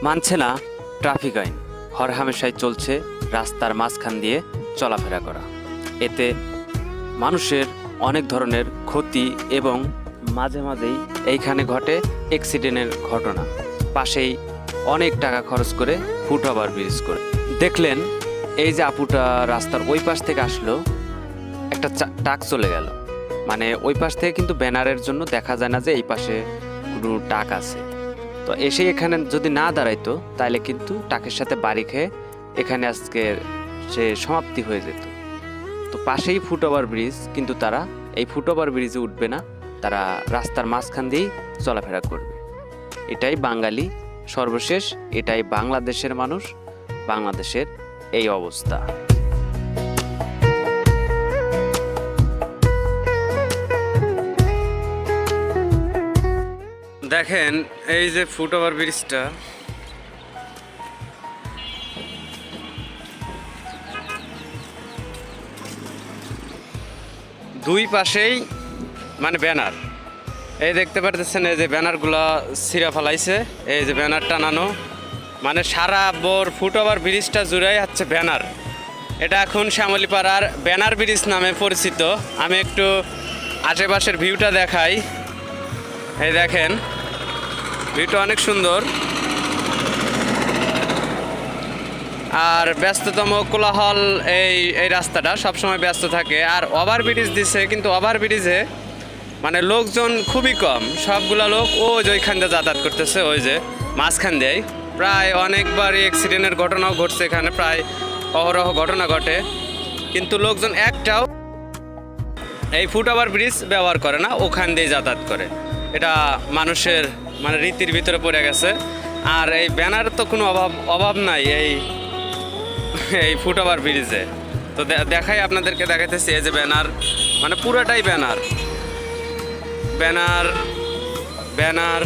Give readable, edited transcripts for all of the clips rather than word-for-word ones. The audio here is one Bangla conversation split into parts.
মানছে না ট্রাফিক আইন, হরহামেশাই চলছে রাস্তার মাঝখান দিয়ে চলাফেরা করা। এতে মানুষের অনেক ধরনের ক্ষতি এবং মাঝে মাঝেই এইখানে ঘটে অ্যাক্সিডেন্টের ঘটনা। পাশেই অনেক টাকা খরচ করে ফুটওভার ব্রিজ করে। দেখলেন এই যে আপুটা রাস্তার ওই পাশ থেকে আসলো, একটা ট্রাক চলে গেল, মানে ওই পাশ থেকে কিন্তু ব্যানারের জন্য দেখা যায় না যে এই পাশে কোনো ট্রাক আছে। তো এসে এখানে যদি না দাঁড়াইতো তাহলে কিন্তু ট্রাকের সাথে বাড়ি খেয়ে এখানে আজকে সে সমাপ্তি হয়ে যেত। তো পাশেই ফুটওভার ব্রিজ, কিন্তু তারা এই ফুটওভার ব্রিজে উঠবে না, তারা রাস্তার মাঝখান দিয়েই চলাফেরা করবে। এটাই বাঙালি সর্বশেষ, এটাই বাংলাদেশের মানুষ, বাংলাদেশের এই অবস্থা। দেখেন এই যে ফুটওভার ব্রিজটা, দুই পাশেই মানে ব্যানার, এই দেখতে পারতেছেন এই যে ব্যানারগুলো ছিঁড়া ফেলাইছে, এই যে ব্যানার টানানো, মানে সারা বোর ফুটওভার ব্রিজটা জুড়েই হচ্ছে ব্যানার। এটা এখন শ্যামলীপাড়ার ব্যানার ব্রিজ নামে পরিচিত। আমি একটু আশেপাশের ভিউটা দেখাই। এই দেখেন ভিউটা অনেক সুন্দর, আর ব্যস্ততম কোলাহল এই রাস্তাটা সবসময় ব্যস্ত থাকে। আর ওভারব্রিজ দিছে, কিন্তু ওভারব্রিজে মানে লোকজন খুবই কম, সবগুলা লোক ওইখান দিয়ে যাতায়াত করতেছে, ওই যে মাঝখান দিয়েই। প্রায় অনেকবারই অ্যাক্সিডেন্টের ঘটনাও ঘটছে এখানে, প্রায় অহরহ ঘটনা ঘটে, কিন্তু লোকজন একটাও এই ফুটওভার ব্রিজ ব্যবহার করে না, ওখান দিয়ে যাতায়াত করে। এটা মানুষের মানে রীতির ভিতরে পড়ে গেছে। আর এই ব্যানার তো কোনো অভাব নাই এই ফুটওভার ব্রিজে। তো দেখাই আপনাদেরকে, দেখাইতেছি এই যে ব্যানার, মানে পুরোটাই ব্যানার ব্যানার ব্যানার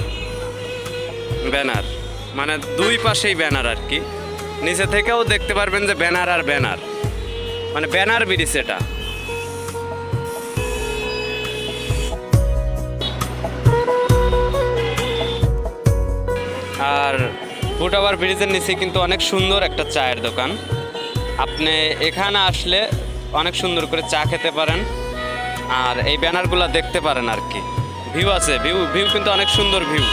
ব্যানার, মানে দুই পাশেই ব্যানার আর কি। নিচে থেকেও দেখতে পারবেন যে ব্যানার আর ব্যানার, মানে ব্যানার ব্রিজ এটা। আর ফুটওভার ব্রিজের নিচে কিন্তু অনেক সুন্দর একটা চায়ের দোকান। আপনি এখানে আসলে অনেক সুন্দর করে চা খেতে পারেন, আর এই ব্যানারগুলো দেখতে পারেন আর কি। ভিউ আছে, ভিউ কিন্তু অনেক সুন্দর ভিউ।